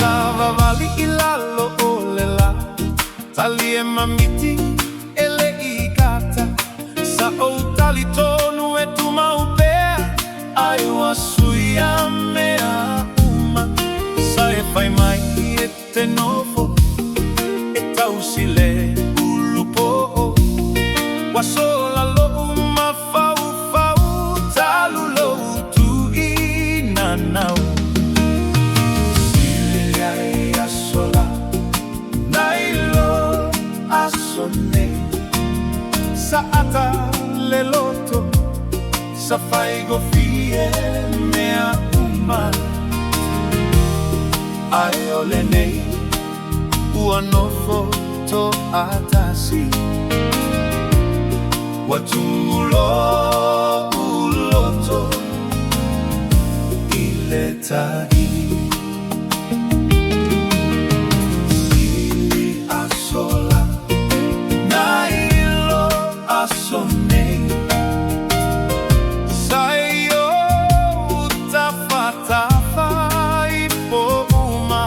sava vali ilalo olela talie mamiti ele ikata sa o tali tonu e tu maupea ai wasuia mea uma sa e fai mai e te nofo e tausile ulupo wasola lo uma fau fau talu lo tu inanau Sili aso la nailo asone sa ata le loto sa fai go fie mea uma ai ole nei ua no foto atasi watulo uloto iletai Sili aso la nailo asone sayo utafatafa ipo uma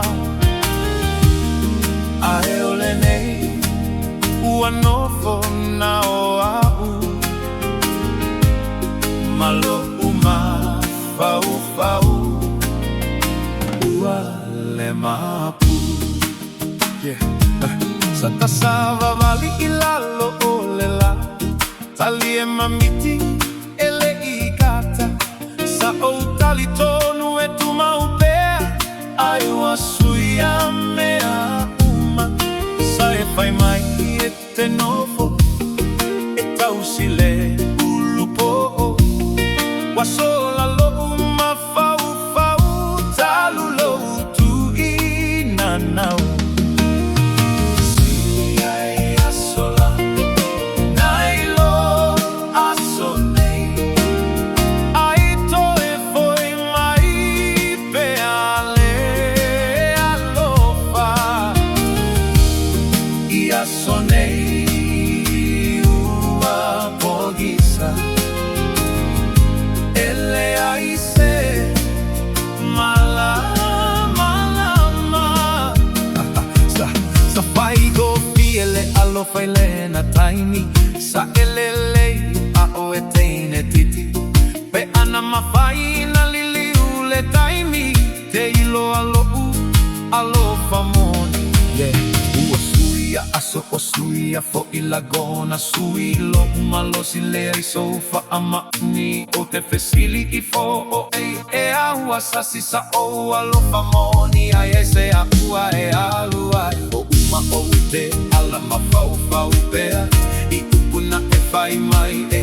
aeole nei ua nofo na oau malo uma fau fau ua le mapu Santa sava vali ilalo olela talie mamiti ele ikata sa o tali tonu e tu maupea ai wasuia mea uma sa e fai mai e te nofo e tausile ulupo wasola lo uma fau fau talu lo tu inanau Sonei ua pogisa ele aise mala malama sa fai go fiele alo faile na taini sa elele a oetene titi pe ana mafai na lili ule taimi te ilo alo famoni Suia aso o suia fo ilagona suilo malo sileri sofa ama ni o te fesili I fo o e aua sasi sa o alo famoni ai ese a ua e alua o uma o te ala ma fau fau pea I upuna e fai mai e